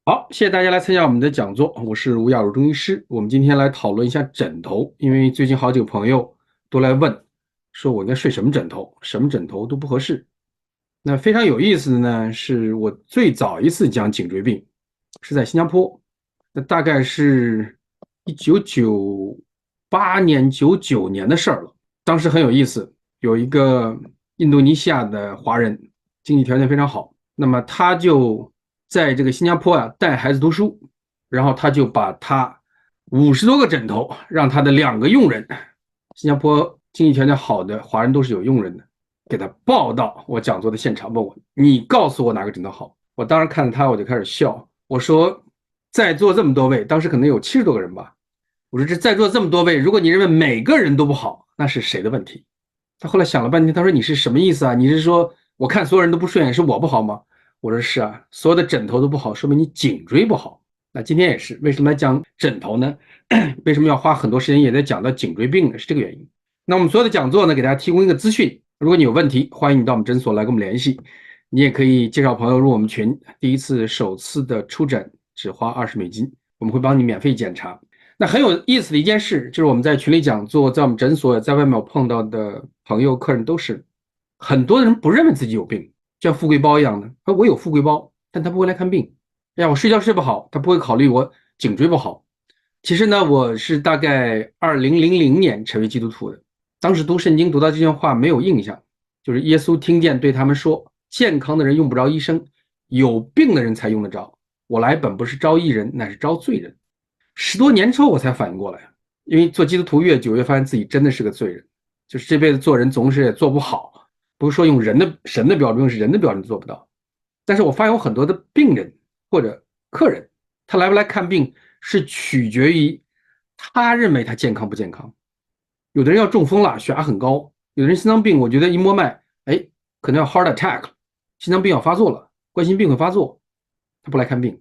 好，谢谢大家来参加我们的讲座，我是吴亚茹中医师。我们今天来讨论一下枕头，因为最近好几个朋友都来问，说我应该睡什么枕头，什么枕头都不合适。那非常有意思的呢，是我最早一次讲颈椎病是在新加坡，那大概是1998年、99年的事儿了。当时很有意思，有一个印度尼西亚的华人，经济条件非常好，那么他就在这个新加坡带孩子读书，然后他就把他50多个枕头让他的2个佣人，新加坡经济条件好的华人都是有佣人的，给他抱到我讲座的现场，问我你告诉我哪个枕头好。我当时看着他我就开始笑，我说在座这么多位，当时可能有70多个人吧，我说这在座这么多位，如果你认为每个人都不好，那是谁的问题？他后来想了半天，他说你是什么意思啊？你是说我看所有人都不顺眼，是我不好吗？我说是啊，所有的枕头都不好，说明你颈椎不好。那今天也是，为什么来讲枕头呢？为什么要花很多时间也在讲到颈椎病呢？是这个原因。那我们所有的讲座呢，给大家提供一个资讯，如果你有问题，欢迎你到我们诊所来跟我们联系。你也可以介绍朋友入我们群，第一次首次的出诊只花$20，我们会帮你免费检查。那很有意思的一件事，就是我们在群里讲座，在我们诊所，在外面我碰到的朋友、客人都是，很多人不认为自己有病，像富贵包一样的，我有富贵包，但他不会来看病。哎呀，我睡觉睡不好，他不会考虑我颈椎不好。其实呢，我是大概2000年成为基督徒的，当时读圣经读到这句话没有印象，就是耶稣听见对他们说，健康的人用不着医生，有病的人才用得着。我来本不是招义人，乃是招罪人。10多年之后我才反应过来，因为做基督徒越久越发现自己真的是个罪人，就是这辈子做人总是也做不好，不是说用神的标准，用人的标准做不到。但是我发现有很多的病人或者客人，他来不来看病是取决于他认为他健康不健康。有的人要中风了，血压很高；有的人心脏病，我觉得一摸脉，哎，可能要 heart attack，心脏病要发作了，冠心病会发作，他不来看病。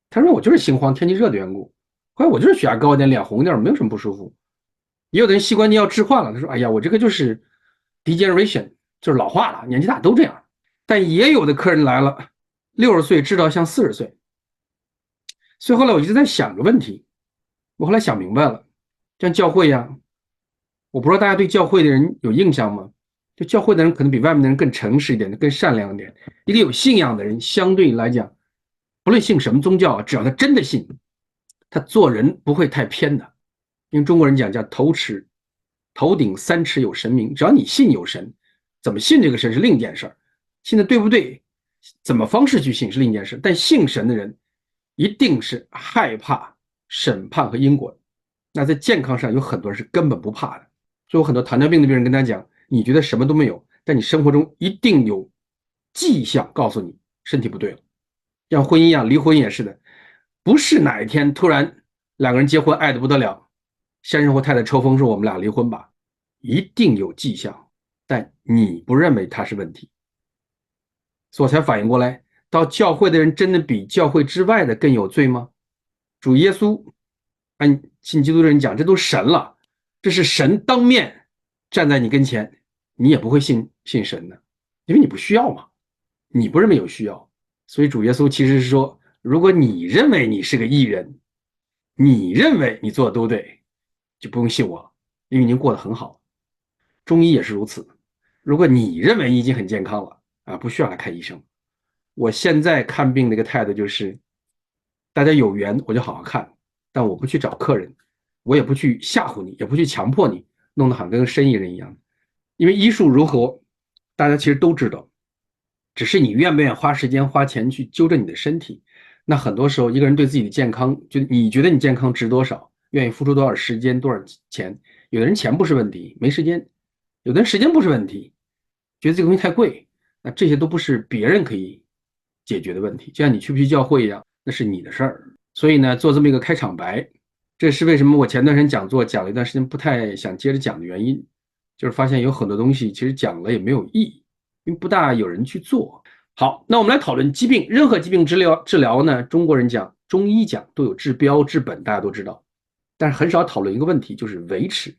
他说我就是心慌，天气热的缘故。后来我就是血压高一点，脸红点，没有什么不舒服。也有的人膝关节要置换了，他说：“哎呀，我这个就是 degeneration，就是老化了，年纪大都这样。”但也有的客人来了，60岁治到像40岁。所以后来我一直在想个问题，我后来想明白了，像教会呀，我不知道大家对教会的人有印象吗？就教会的人可能比外面的人更诚实一点，更善良一点。一个有信仰的人，相对来讲，不论信什么宗教，只要他真的信，他做人不会太偏的。因为中国人讲叫头顶三尺有神明，只要你信有神，怎么信这个神是另一件事，信的对不对，怎么方式去信是另一件事。但信神的人一定是害怕审判和因果的。那在健康上有很多人是根本不怕的。所以有很多糖尿病的病人跟他讲，你觉得什么都没有，但你生活中一定有迹象告诉你身体不对了。像婚姻一样，离婚也是的，不是哪一天突然两个人结婚爱的不得了，先生或太太抽风说我们俩离婚吧，一定有迹象，但你不认为它是问题，所以我才反应过来，到教会的人真的比教会之外的更有罪吗？主耶稣按信基督的人讲，这都神了，这是神当面站在你跟前，你也不会信神的，因为你不需要嘛，你不认为有需要。所以主耶稣其实是说，如果你认为你是个义人，你认为你做的都对，就不用信我了，因为您过得很好。中医也是如此，如果你认为你已经很健康了啊，不需要来看医生。我现在看病的一个态度就是，大家有缘我就好好看，但我不去找客人，我也不去吓唬你，也不去强迫你，弄得好像跟生意人一样。因为医术如何，大家其实都知道，只是你愿不愿意花时间花钱去纠正你的身体。那很多时候，一个人对自己的健康，就你觉得你健康值多少，愿意付出多少时间、多少钱。有的人钱不是问题，没时间；有的人时间不是问题，觉得这个东西太贵。那这些都不是别人可以解决的问题，就像你去不去教会一样，那是你的事儿。所以呢，做这么一个开场白，这是为什么我前段时间讲座讲了一段时间不太想接着讲的原因，就是发现有很多东西其实讲了也没有意义，因为不大有人去做。好，那我们来讨论疾病。任何疾病治疗呢，中国人讲，中医讲都有治标治本，大家都知道，但是很少讨论一个问题，就是维持。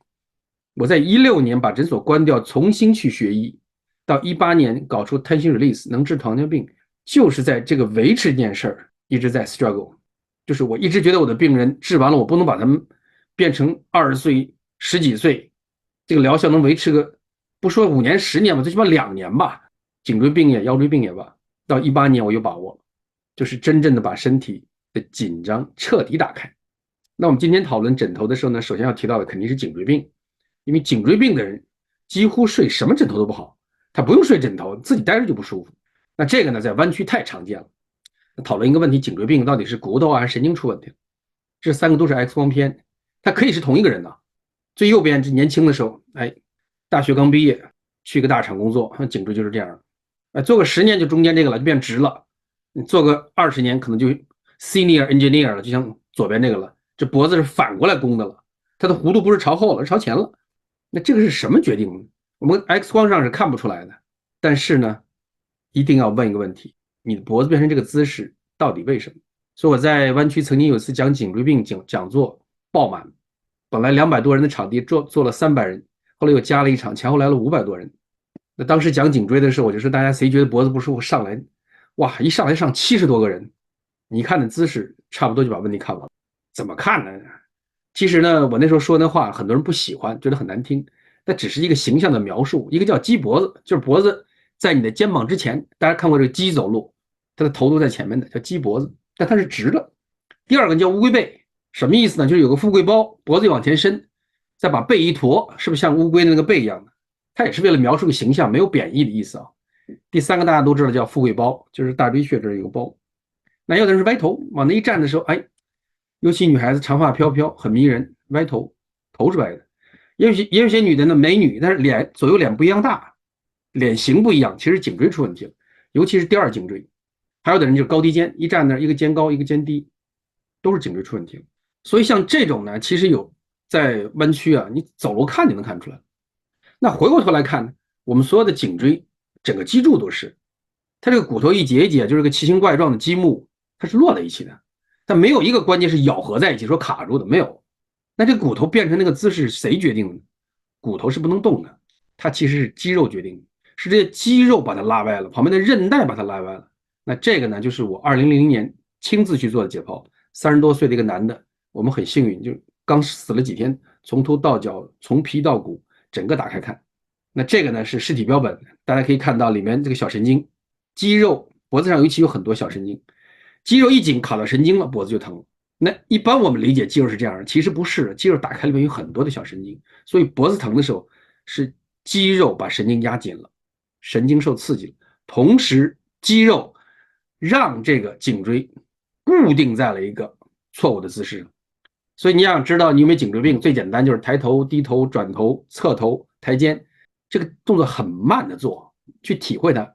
我在16年把诊所关掉，重新去学医，到18年搞出 tension release 能治糖尿病，就是在这个维持这件事儿一直在 struggle， 就是我一直觉得我的病人治完了，我不能把他们变成20岁、10几岁，这个疗效能维持个不说5年、10年吧，最起码2年吧。颈椎病也、腰椎病也罢，到18年我有把握，就是真正的把身体的紧张彻底打开。那我们今天讨论枕头的时候呢，首先要提到的肯定是颈椎病，因为颈椎病的人几乎睡什么枕头都不好，他不用睡枕头，自己待着就不舒服。那这个呢，在湾区太常见了。讨论一个问题，颈椎病到底是骨头还是神经出问题？这3个都是 X 光片，它可以是同一个人呢。最右边是年轻的时候，大学刚毕业，去一个大厂工作，颈椎就是这样。做个10年就中间这个了，就变直了。你做个20年可能就 senior engineer 了，就像左边这个了。这脖子是反过来弓的了，它的弧度不是朝后了，是朝前了。那这个是什么决定的？我们 X 光上是看不出来的。但是呢，一定要问一个问题：你的脖子变成这个姿势到底为什么？所以我在湾区曾经有一次讲颈椎病讲座爆满，本来200多人的场地坐了300人，后来又加了一场，前后来了500多人。那当时讲颈椎的时候，我就说大家谁觉得脖子不舒服上来，哇，一上来上70多个人，你看的姿势差不多就把问题看完了。怎么看呢？其实呢，我那时候说那话很多人不喜欢，觉得很难听，那只是一个形象的描述。一个叫鸡脖子，就是脖子在你的肩膀之前，大家看过这个鸡走路，它的头都在前面的，叫鸡脖子，但它是直的。第二个叫乌龟背，什么意思呢？就是有个富贵包，脖子往前伸，再把背一驼，是不是像乌龟那个背一样的？它也是为了描述个形象，没有贬义的意思啊。第3个大家都知道叫富贵包，就是大椎穴这儿有个包。那有的人是歪头，往那一站的时候，尤其女孩子长发飘飘，很迷人，歪头，头是歪的。也有些女的呢，美女，但是左右脸不一样大，脸型不一样，其实颈椎出问题了，尤其是第2颈椎。还有的人就是高低肩，一站那一个肩高一个肩低，都是颈椎出问题了。所以像这种呢，其实有在湾区啊，你走路看就能看出来。那回过头来看呢，我们所有的颈椎整个脊柱都是，它这个骨头一节一节就是个奇形怪状的积木，它是摞在一起的，但没有一个关节是咬合在一起说卡住的，没有。那这骨头变成那个姿势谁决定的？骨头是不能动的，它其实是肌肉决定的，是这些肌肉把它拉歪了，旁边的韧带把它拉歪了。那这个呢，就是我2000年亲自去做的解剖，30多岁的一个男的，我们很幸运，就刚死了几天，从头到脚，从皮到骨，整个打开看。那这个呢是尸体标本，大家可以看到里面这个小神经、肌肉，脖子上尤其有很多小神经，肌肉一紧卡到神经了，脖子就疼了。那一般我们理解肌肉是这样的，其实不是，肌肉打开里面有很多的小神经，所以脖子疼的时候是肌肉把神经压紧了，神经受刺激了，同时肌肉让这个颈椎固定在了一个错误的姿势上。所以你想知道你有没有颈椎病，最简单就是抬头、低头、转头、侧头、抬肩，这个动作很慢的做，去体会它。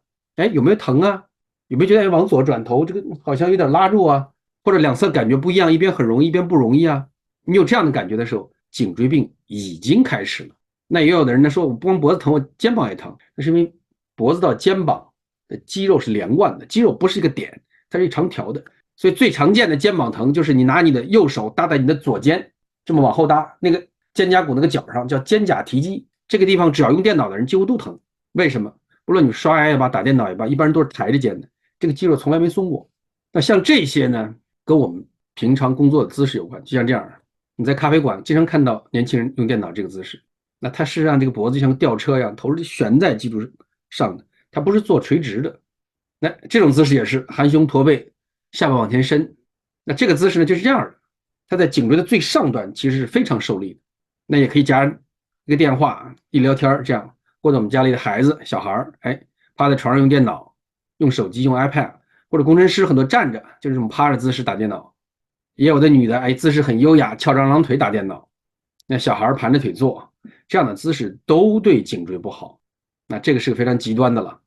有没有疼啊？有没有觉得往左转头，这个好像有点拉住啊？或者两侧感觉不一样，一边很容易，一边不容易啊？你有这样的感觉的时候，颈椎病已经开始了。那也有的人呢说，我不光脖子疼，我肩膀也疼，那是因为脖子到肩膀的肌肉是连贯的，肌肉不是一个点，它是一长条的。所以最常见的肩膀疼就是你拿你的右手搭在你的左肩，这么往后搭，那个肩胛骨那个角上叫肩胛提肌，这个地方只要用电脑的人几乎都疼。为什么？不论你刷牙也罢，打电脑也罢，一般人都是抬着肩的，这个肌肉从来没松过。那像这些呢，跟我们平常工作的姿势有关。就像这样，你在咖啡馆经常看到年轻人用电脑这个姿势，那它是让这个脖子像吊车一样，头是悬在脊柱上的，它不是做垂直的。那这种姿势也是含胸驼背，下巴往前伸。那这个姿势呢就是这样的，它在颈椎的最上端其实是非常受力的。那也可以加一个电话一聊天这样，或者我们家里的孩子小孩趴在床上用电脑、用手机、用 iPad， 或者工程师很多站着，就是这种趴着姿势打电脑。也有的女的姿势很优雅，翘着二郎腿打电脑。那小孩盘着腿坐，这样的姿势都对颈椎不好。那这个是个非常极端的了。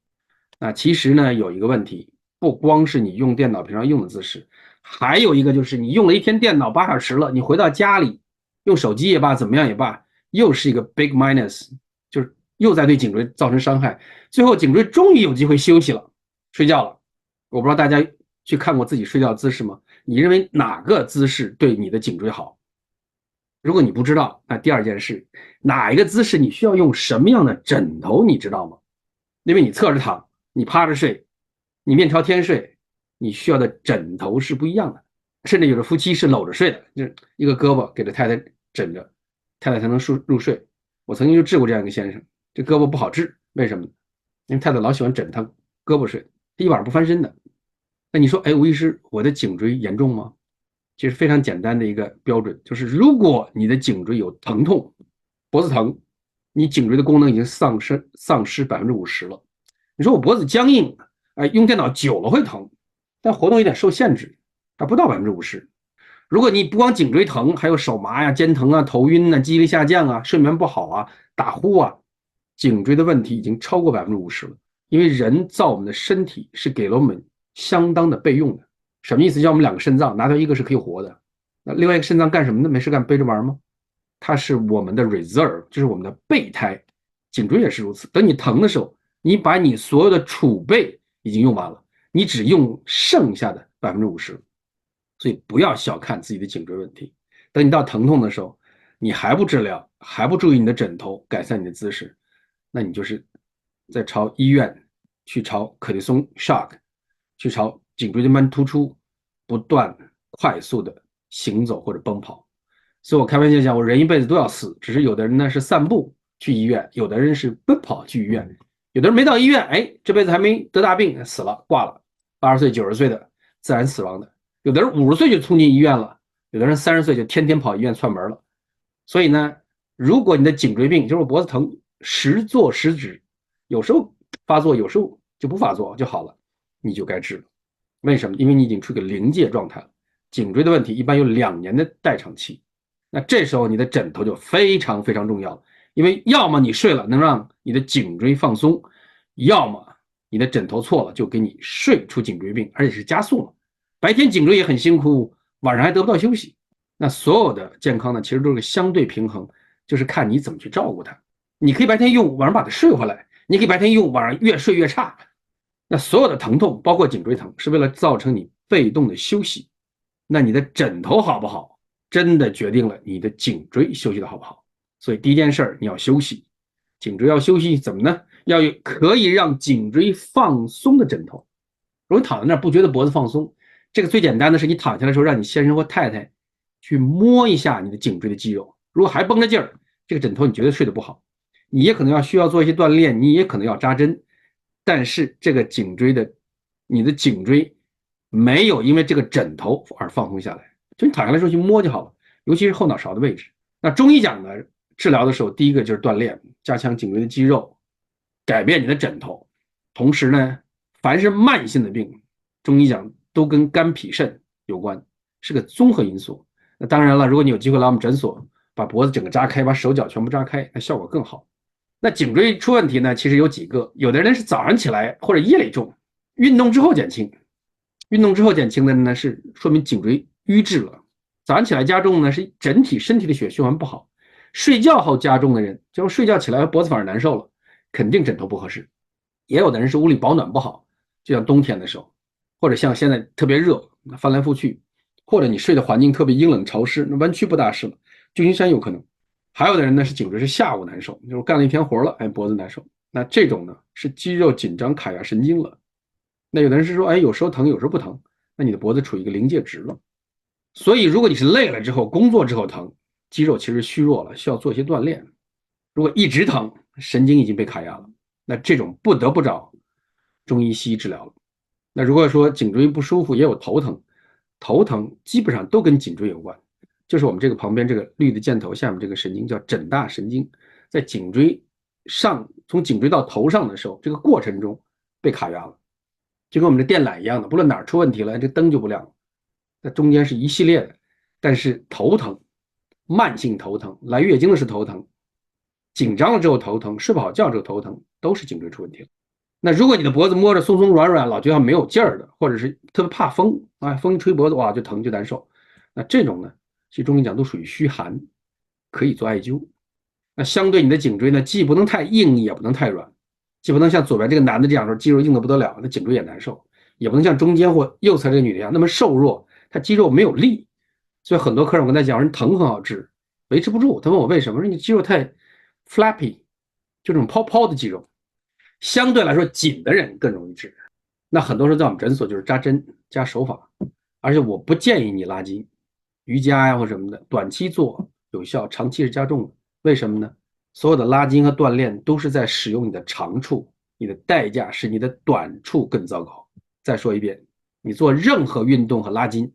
那其实呢有一个问题，不光是你用电脑平常用的姿势，还有一个就是你用了一天电脑8小时了，你回到家里用手机也罢，怎么样也罢，又是一个 big minus， 就是又在对颈椎造成伤害。最后颈椎终于有机会休息了，睡觉了。我不知道大家去看过自己睡觉的姿势吗？你认为哪个姿势对你的颈椎好？如果你不知道，那第二件事，哪一个姿势你需要用什么样的枕头，你知道吗？因为你侧着躺，你趴着睡，你面朝天睡，你需要的枕头是不一样的。甚至有的夫妻是搂着睡的，就是一个胳膊给着太太枕着，太太才能入睡。我曾经就治过这样一个先生，这胳膊不好治，为什么呢？因为太太老喜欢枕他胳膊睡，他一晚上不翻身的。那你说，哎，吴医师，我的颈椎严重吗？其实非常简单的一个标准，就是如果你的颈椎有疼痛，脖子疼，你颈椎的功能已经丧失50%了。你说我脖子僵硬，哎，用电脑久了会疼，但活动有点受限制，还不到50%。如果你不光颈椎疼，还有手麻呀、肩疼啊、头晕啊、记忆力下降啊、睡眠不好啊、打呼啊，颈椎的问题已经超过50%了。因为人造我们的身体是给了我们相当的备用的。什么意思？叫我们2个肾脏，拿掉一个是可以活的，那另外一个肾脏干什么呢？没事干背着玩吗？它是我们的 reserve， 就是我们的备胎。颈椎也是如此。等你疼的时候，你把你所有的储备已经用完了，你只用剩下的50%。所以不要小看自己的颈椎问题。等你到疼痛的时候，你还不治疗，还不注意你的枕头，改善你的姿势，那你就是在朝医院去朝可蒂松 shock， 去朝颈椎间盘突出不断快速的行走或者奔跑。所以我开玩笑讲，我人一辈子都要死，只是有的人呢是散步去医院，有的人是奔跑去医院，有的人没到医院，哎，这辈子还没得大病死了挂了，80岁90岁的自然死亡的。有的人50岁就冲进医院了，有的人30岁就天天跑医院串门了。所以呢，如果你的颈椎病就是脖子疼，时作时止，有时候发作，有时候就不发作就好了，你就该治了。为什么？因为你已经处于个临界状态了。颈椎的问题一般有2年的待产期，那这时候你的枕头就非常非常重要了，因为要么你睡了能让你的颈椎放松，要么你的枕头错了就给你睡出颈椎病，而且是加速了。白天颈椎也很辛苦，晚上还得不到休息。那所有的健康呢，其实都是相对平衡，就是看你怎么去照顾它。你可以白天用，晚上把它睡回来；你可以白天用，晚上越睡越差。那所有的疼痛，包括颈椎疼，是为了造成你被动的休息。那你的枕头好不好，真的决定了你的颈椎休息的好不好。所以第一件事你要休息，颈椎要休息，怎么呢？要有可以让颈椎放松的枕头。如果躺在那儿不觉得脖子放松，这个最简单的是你躺下的时候，让你先生或太太去摸一下你的颈椎的肌肉。如果还绷着劲儿，这个枕头你绝对睡得不好。你也可能需要做一些锻炼，你也可能要扎针，但是这个颈椎的，你的颈椎没有因为这个枕头而放松下来，就你躺下来时候去摸就好了，尤其是后脑勺的位置。那中医讲呢，治疗的时候，第一个就是锻炼，加强颈椎的肌肉，改变你的枕头。同时呢，凡是慢性的病，中医讲都跟肝脾肾有关，是个综合因素。那当然了，如果你有机会来我们诊所，把脖子整个扎开，把手脚全部扎开，那效果更好。那颈椎出问题呢，其实有几个，有的人是早上起来或者夜里重，运动之后减轻。运动之后减轻的呢，是说明颈椎瘀滞了。早上起来加重呢，是整体身体的血循环不好。睡觉后加重的人，就是睡觉起来脖子反而难受了，肯定枕头不合适。也有的人是屋里保暖不好，就像冬天的时候，或者像现在特别热，翻来覆去，或者你睡的环境特别阴冷潮湿，那弯曲不大适了，旧金山有可能。还有的人呢是颈椎是下午难受，就是干了一天活了，哎，脖子难受。那这种呢是肌肉紧张卡压神经了。那有的人是说，哎，有时候疼，有时候不疼，那你的脖子处于一个临界值了。所以如果你是累了之后，工作之后疼，肌肉其实虚弱了，需要做一些锻炼。如果一直疼，神经已经被卡压了，那这种不得不找中医西医治疗了。那如果说颈椎不舒服，也有头疼，头疼基本上都跟颈椎有关，就是我们这个旁边这个绿的箭头下面这个神经叫枕大神经，在颈椎上，从颈椎到头上的时候，这个过程中被卡压了，就跟我们的电缆一样的，不论哪儿出问题了，这灯就不亮了。那中间是一系列的，但是头疼，慢性头疼，来月经的是头疼，紧张了之后头疼，睡不好觉之后头疼，都是颈椎出问题了。那如果你的脖子摸着松松软软，老觉得没有劲儿的，或者是特别怕风啊，风一吹脖子哇就疼就难受，那这种呢，其实中医讲都属于虚寒，可以做艾灸。那相对你的颈椎呢，既不能太硬，也不能太软，既不能像左边这个男的这样说肌肉硬的不得了，那颈椎也难受，也不能像中间或右侧这个女的一样那么瘦弱，她肌肉没有力。所以很多客人我跟他讲，说疼很好治，维持不住。他问我为什么？说你肌肉太 flappy， 就这种泡泡的肌肉，相对来说紧的人更容易治。那很多时候在我们诊所就是扎针，加手法，而且我不建议你拉筋，瑜伽呀或什么的，短期做有效，长期是加重的。为什么呢？所有的拉筋和锻炼都是在使用你的长处，你的代价是你的短处更糟糕。再说一遍，你做任何运动和拉筋，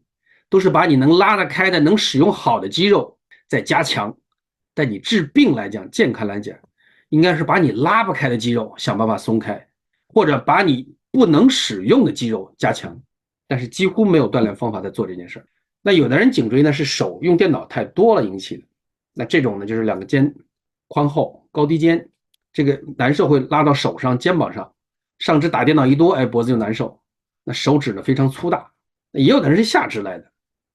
都是把你能拉得开的、能使用好的肌肉再加强。但你治病来讲，健康来讲，应该是把你拉不开的肌肉想办法松开，或者把你不能使用的肌肉加强。但是几乎没有锻炼方法在做这件事儿。那有的人颈椎呢是手用电脑太多了引起的，那这种呢就是两个肩宽厚高低肩，这个难受会拉到手上肩膀上，上肢打电脑一多，哎，脖子就难受。那手指呢非常粗大，也有的人是下肢来的，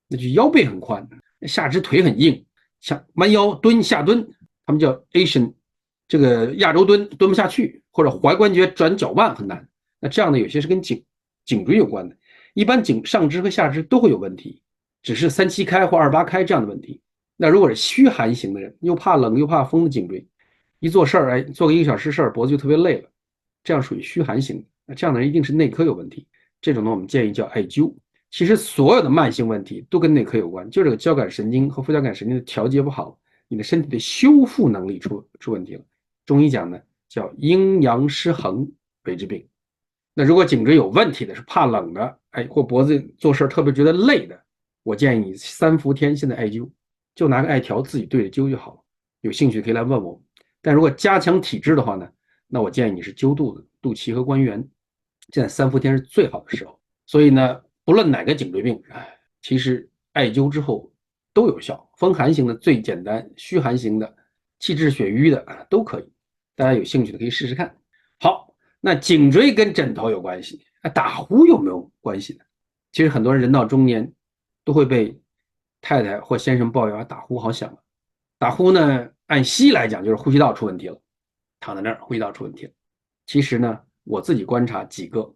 那就腰背很宽，下肢腿很硬，像弯腰蹲下蹲，他们叫 Asian 这个亚洲蹲蹲不下去，或者踝关节转脚腕很难。那这样的有些是跟颈椎有关的，一般上肢和下肢都会有问题，只是3-7开或2-8开这样的问题。那如果是虚寒型的人，又怕冷又怕风的颈椎，一做事儿，哎，做个1个小时事儿，脖子就特别累了，这样属于虚寒型的。那这样的人一定是内科有问题，这种呢我们建议叫艾灸。其实所有的慢性问题都跟内科有关，就这个交感神经和副交感神经的调节不好，你的身体的修复能力出问题了。中医讲呢叫阴阳失衡为之病。那如果颈椎有问题的，是怕冷的，哎，或脖子做事特别觉得累的，我建议你3伏天现在艾灸，就拿个艾条自己对着灸就好了。有兴趣可以来问我。但如果加强体质的话呢，那我建议你是灸肚子、肚脐和关元，现在3伏天是最好的时候。所以呢，不论哪个颈椎病，其实艾灸之后都有效。风寒型的最简单，虚寒型的、气滞血瘀的都可以。大家有兴趣的可以试试看。好，那颈椎跟枕头有关系，打呼有没有关系呢？其实很多人人到中年都会被太太或先生抱怨打呼好响。打呼呢，按西医来讲就是呼吸道出问题了，躺在那儿呼吸道出问题了。其实呢，我自己观察几个，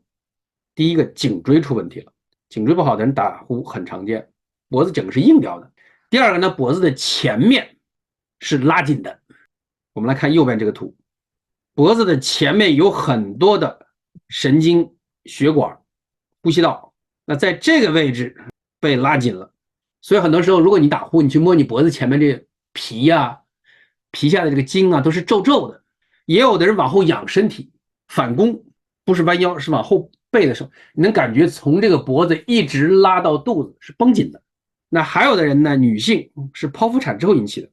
第一个颈椎出问题了，颈椎不好的人打呼很常见，脖子整个是硬掉的。第二个呢，脖子的前面是拉紧的。我们来看右边这个图，脖子的前面有很多的神经血管、呼吸道，那在这个位置被拉紧了。所以很多时候，如果你打呼，你去摸你脖子前面这皮啊、皮下的这个筋啊，都是皱皱的。也有的人往后仰身体，反弓，不是弯腰，是往后背的时候，你能感觉从这个脖子一直拉到肚子是绷紧的。那还有的人呢，女性是剖腹产之后引起的。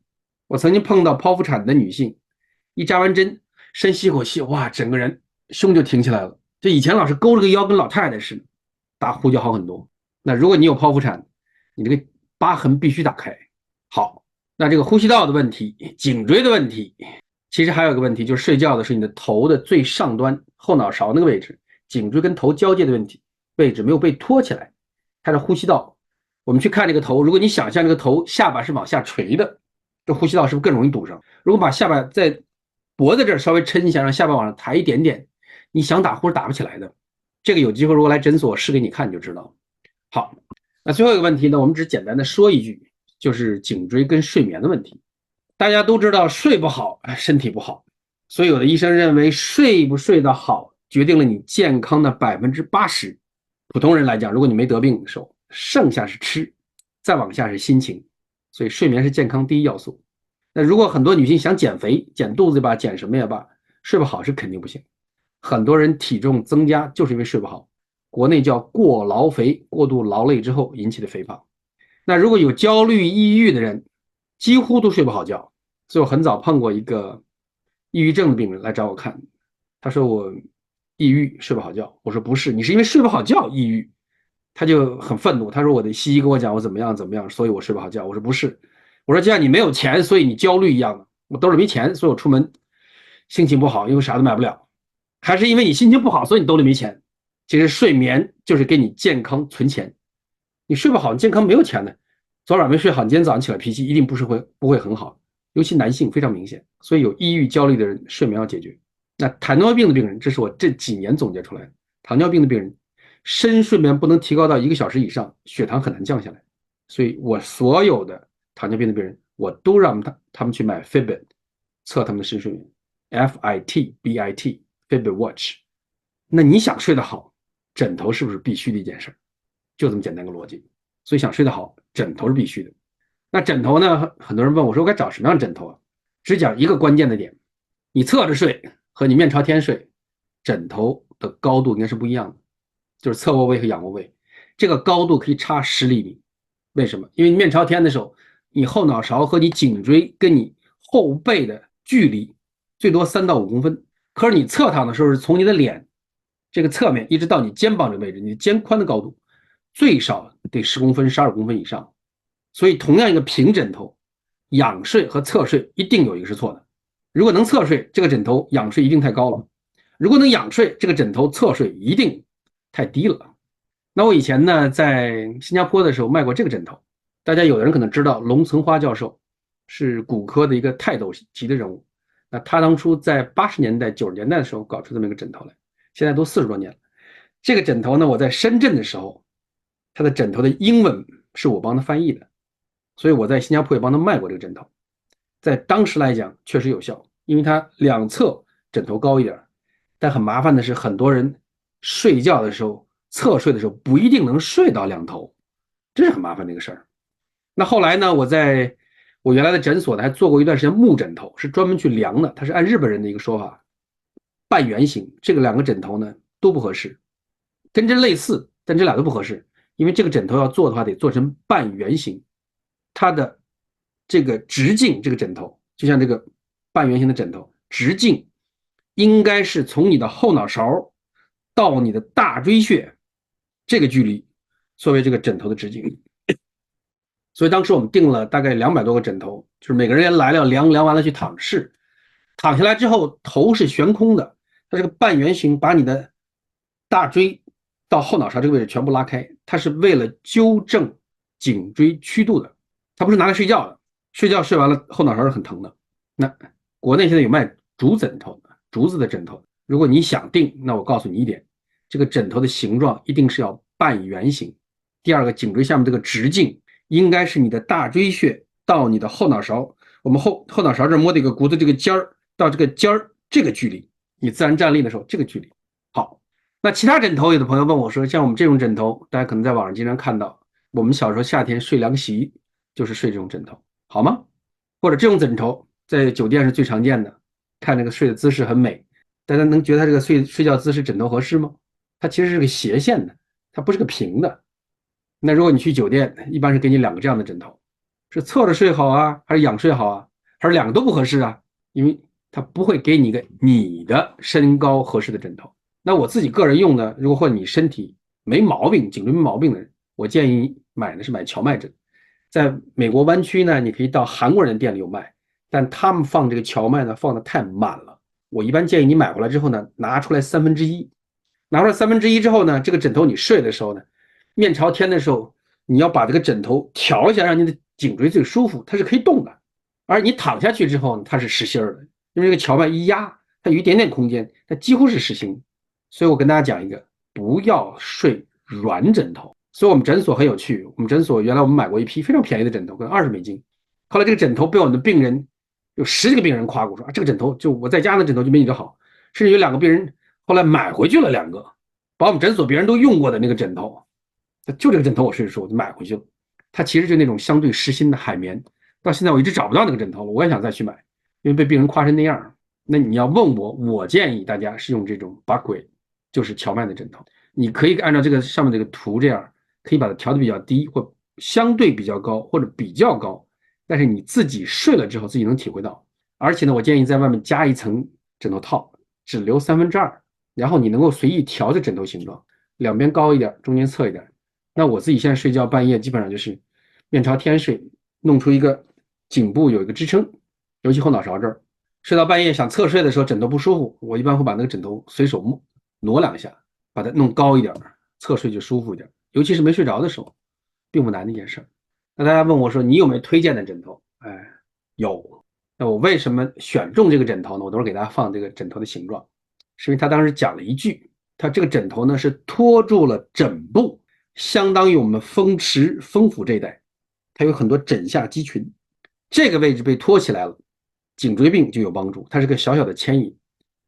我曾经碰到剖腹产的女性，一扎完针，深吸口气，哇，整个人胸就挺起来了。这以前老是勾着个腰，跟老太太似的，打呼就好很多。那如果你有剖腹产，你这个疤痕必须打开。好，那这个呼吸道的问题、颈椎的问题，其实还有一个问题，就是睡觉的是你的头的最上端后脑勺那个位置，颈椎跟头交界的问题位置没有被托起来，它的呼吸道。我们去看这个头，如果你想象这个头下巴是往下垂的，这呼吸道是不是更容易堵上？如果把下巴在脖子这儿稍微抻一下，让下巴往上抬一点点，你想打呼是打不起来的。这个有机会如果来诊所试给你看你就知道。好，那最后一个问题呢，我们只简单的说一句，就是颈椎跟睡眠的问题。大家都知道睡不好身体不好，所以有的医生认为睡不睡得好决定了你健康的80%。普通人来讲，如果你没得病的时候，剩下是吃，再往下是心情，所以睡眠是健康第一要素。那如果很多女性想减肥，减肚子吧，减什么也罢，睡不好是肯定不行。很多人体重增加就是因为睡不好，国内叫过劳肥，过度劳累之后引起的肥胖。那如果有焦虑、抑郁的人，几乎都睡不好觉。所以我很早碰过一个抑郁症的病人来找我看，他说我抑郁睡不好觉，我说不是，你是因为睡不好觉抑郁。他就很愤怒，他说我的西医跟我讲我怎么样怎么样，所以我睡不好觉。我说不是，我说就像你没有钱所以你焦虑一样的，我兜里没钱所以我出门心情不好，因为啥都买不了，还是因为你心情不好所以你兜里没钱。其实睡眠就是给你健康存钱，你睡不好你健康没有钱的，昨晚没睡好，你今天早上起来脾气一定不会很好，尤其男性非常明显。所以有抑郁焦虑的人睡眠要解决。那糖尿病的病人，这是我这几年总结出来的，糖尿病的病人深睡眠不能提高到1个小时以上，血糖很难降下来。所以我所有的糖尿病的病人，我都让他们去买 Fitbit 测他们的深睡眠 ，Fitbit Fitbit Watch。那你想睡得好，枕头是不是必须的一件事？就这么简单个逻辑。所以想睡得好，枕头是必须的。那枕头呢？很多人问我说，我该找什么样的枕头啊？只讲一个关键的点，你侧着睡和你面朝天睡，枕头的高度应该是不一样的，就是侧卧位和仰卧位，这个高度可以差10厘米。为什么？因为你面朝天的时候，你后脑勺和你颈椎跟你后背的距离最多3到5公分，可是你侧躺的时候是从你的脸这个侧面一直到你肩膀这个位置，你的肩宽的高度最少得10公分、12公分以上。所以同样一个平枕头，仰睡和侧睡一定有一个是错的。如果能侧睡，这个枕头仰睡一定太高了；如果能仰睡，这个枕头侧睡一定太低了。那我以前呢，在新加坡的时候卖过这个枕头，大家有的人可能知道，龙岑花教授是骨科的一个泰斗级的人物。那他当初在80年代、90年代的时候搞出这么一个枕头来，现在都40多年了。这个枕头呢，我在深圳的时候，它的枕头的英文是我帮他翻译的。所以我在新加坡也帮他卖过这个枕头，在当时来讲确实有效，因为它两侧枕头高一点，但很麻烦的是，很多人睡觉的时候侧睡的时候不一定能睡到两头，这是很麻烦的一个事儿。那后来呢，我在我原来的诊所呢还做过一段时间木枕头，是专门去量的，它是按日本人的一个说法，半圆形，这个两个枕头呢都不合适，跟这类似，但这俩都不合适，因为这个枕头要做的话得做成半圆形。它的这个直径，这个枕头就像这个半圆形的枕头，直径应该是从你的后脑勺到你的大椎穴这个距离作为这个枕头的直径。所以当时我们定了大概200多个枕头，就是每个人来了量完了去躺试，躺下来之后头是悬空的，它这个半圆形把你的大椎到后脑勺这个位置全部拉开，它是为了纠正颈椎曲度的。它不是拿来睡觉的，睡觉睡完了后脑勺是很疼的。那国内现在有卖竹枕头的，竹子的枕头，如果你想定，那我告诉你一点，这个枕头的形状一定是要半圆形。第二个，颈椎下面这个直径应该是你的大椎穴到你的后脑勺，我们后脑勺这摸的一个骨头这个尖儿到这个尖儿这个距离，你自然站立的时候这个距离。好，那其他枕头，有的朋友问我说，像我们这种枕头，大家可能在网上经常看到，我们小时候夏天睡凉席就是睡这种枕头，好吗？或者这种枕头在酒店是最常见的，看这个睡的姿势很美，大家能觉得它这个睡觉姿势枕头合适吗？它其实是个斜线的，它不是个平的。那如果你去酒店，一般是给你2个这样的枕头，是侧着睡好啊，还是仰睡好啊，还是2个都不合适啊？因为它不会给你一个你的身高合适的枕头。那我自己个人用的，如果或者你身体没毛病，颈椎没毛病的人，我建议买的是买荞麦枕。在美国湾区呢，你可以到韩国人的店里有卖，但他们放这个荞麦呢放的太满了。我一般建议你买回来之后呢，拿出来1/3，拿出来1/3之后呢，这个枕头你睡的时候呢，面朝天的时候，你要把这个枕头调一下，让你的颈椎最舒服，它是可以动的。而你躺下去之后呢，它是实心的，因为这个荞麦一压，它有一点点空间，它几乎是实心。所以我跟大家讲一个，不要睡软枕头。所以我们诊所很有趣，我们诊所原来我们买过一批非常便宜的枕头，可能$20，后来这个枕头被我们的病人有10几个病人夸过，说这个枕头就我在家的枕头就没你这好，甚至有2个病人后来买回去了2个，把我们诊所别人都用过的那个枕头，就这个枕头我睡着说我就买回去了，它其实就是那种相对实心的海绵，到现在我一直找不到那个枕头了，我也想再去买，因为被病人夸成那样。那你要问我，我建议大家是用这种Buckway，就是荞麦的枕头，你可以按照这个上面这个图这样。可以把它调的比较低，或相对比较高，或者比较高，但是你自己睡了之后自己能体会到。而且呢，我建议在外面加一层枕头套，只留2/3，然后你能够随意调这枕头形状，两边高一点，中间侧一点。那我自己现在睡觉半夜基本上就是面朝天睡，弄出一个颈部有一个支撑，尤其后脑勺这儿。睡到半夜想侧睡的时候枕头不舒服，我一般会把那个枕头随手挪2下，把它弄高一点，侧睡就舒服一点。尤其是没睡着的时候，并不难的一件事。那大家问我说你有没有推荐的枕头？哎，有。那我为什么选中这个枕头呢？我等会儿给大家放这个枕头的形状，是因为他当时讲了一句，他这个枕头呢是托住了枕部，相当于我们风池、风府这一带，它有很多枕下肌群，这个位置被托起来了，颈椎病就有帮助。它是个小小的牵引。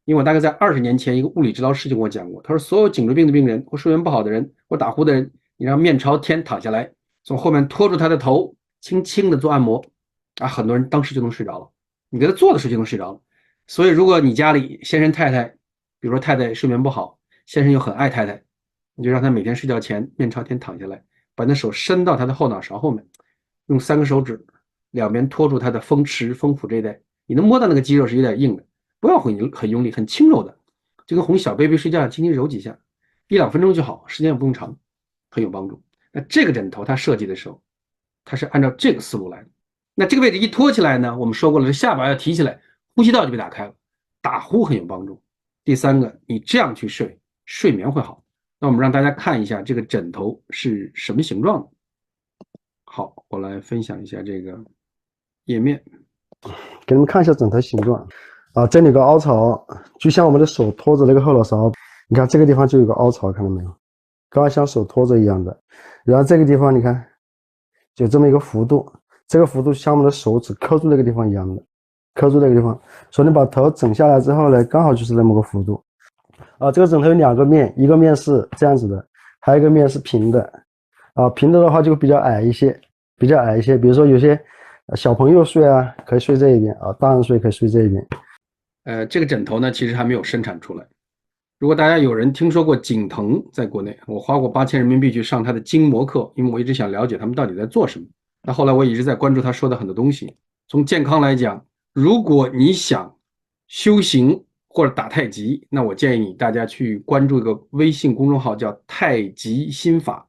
因为我大概在20年前，一个物理治疗师就跟我讲过，他说所有颈椎病的病人或睡眠不好的人或打呼的人，你让面朝天躺下来，从后面托住他的头，轻轻的做按摩，啊，很多人当时就能睡着了。你给他做的时候就能睡着了。所以，如果你家里先生太太，比如说太太睡眠不好，先生又很爱太太，你就让他每天睡觉前面朝天躺下来，把那手伸到他的后脑勺后面，用3个手指两边托住他的风池、风府这一带，你能摸到那个肌肉是有点硬的，不要很用力，很轻柔的，就跟哄小 baby 睡觉轻轻揉几下，1-2分钟就好，时间也不用长，很有帮助。那这个枕头它设计的时候，它是按照这个思路来的。那这个位置一托起来呢，我们说过了，这下巴要提起来，呼吸道就被打开了，打呼很有帮助。第3个，你这样去睡，睡眠会好。那我们让大家看一下这个枕头是什么形状的。好，我来分享一下这个页面，给你们看一下枕头形状啊，这里有个凹槽，就像我们的手托着那个后脑勺，你看这个地方就有个凹槽，看到没有？刚刚像手托着一样的。然后这个地方你看，有这么一个幅度，这个幅度像我们的手指扣住那个地方一样的，扣住那个地方。所以你把头整下来之后呢，刚好就是那么个幅度。啊，这个枕头有2个面，一个面是这样子的，还有一个面是平的。啊，平的话就比较矮一些，比较矮一些。比如说有些小朋友睡啊，可以睡这一边啊；大人睡可以睡这一边。这个枕头呢，其实还没有生产出来。如果大家有人听说过景腾，在国内，我花过8000人民币去上他的筋膜课，因为我一直想了解他们到底在做什么。那后来我一直在关注他说的很多东西。从健康来讲，如果你想修行或者打太极，那我建议你大家去关注一个微信公众号，叫太极心法，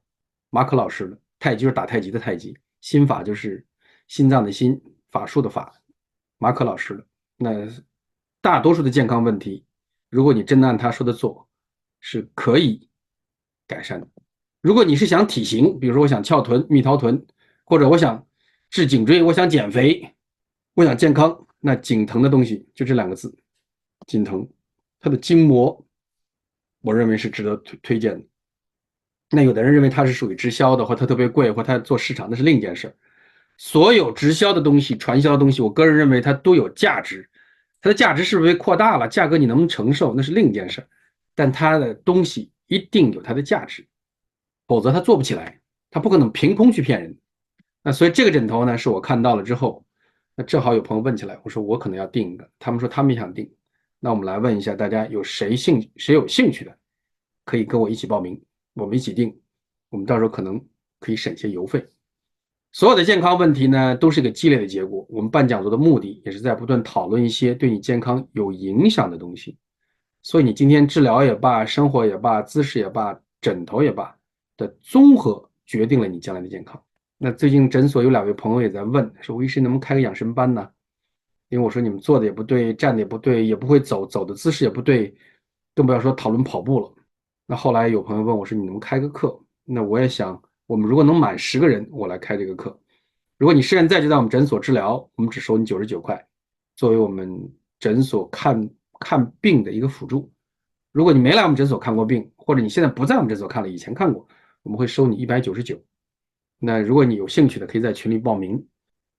马可老师的。太极就是打太极的太极，心法就是心脏的心，法术的法，马可老师的。那大多数的健康问题，如果你真的按他说的做，是可以改善的。如果你是想体型，比如说我想翘臀、蜜桃臀，或者我想治颈椎，我想减肥，我想健康，那景腾的东西就这2个字，景腾，它的筋膜，我认为是值得推荐的。那有的人认为它是属于直销的，或它特别贵，或它做市场，那是另一件事。所有直销的东西、传销的东西，我个人认为它都有价值。它的价值是不是被扩大了？价格你能不能承受？那是另一件事。但它的东西一定有它的价值，否则它做不起来，它不可能凭空去骗人。那所以这个枕头呢，是我看到了之后，那正好有朋友问起来，我说我可能要订一个，他们说他们也想订。那我们来问一下大家，有谁有兴趣的，可以跟我一起报名，我们一起订，我们到时候可能可以省些邮费。所有的健康问题呢，都是一个积累的结果。我们办讲座的目的也是在不断讨论一些对你健康有影响的东西。所以你今天治疗也罢，生活也罢，姿势也罢，枕头也罢的综合，决定了你将来的健康。那最近诊所有2位朋友也在问，说吴医师能不能开个养生班呢？因为我说你们坐的也不对，站的也不对，也不会走，走的姿势也不对，更不要说讨论跑步了。那后来有朋友问我说你能不能开个课？那我也想，我们如果能满10个人，我来开这个课。如果你现在就在我们诊所治疗，我们只收你99块，作为我们诊所看病的一个辅助。如果你没来我们诊所看过病，或者你现在不在我们诊所看了，以前看过，我们会收你199。那如果你有兴趣的，可以在群里报名。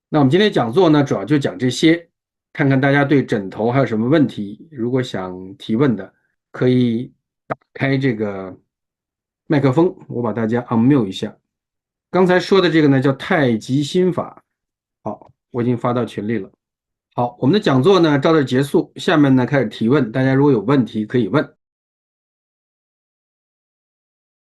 那我们今天讲座呢，主要就讲这些，看看大家对枕头还有什么问题，如果想提问的，可以打开这个麦克风，我把大家 unmute 一下。刚才说的这个呢，叫太极心法。好，我已经发到群里了。好，我们的讲座呢，到这结束，下面呢开始提问，大家如果有问题可以问。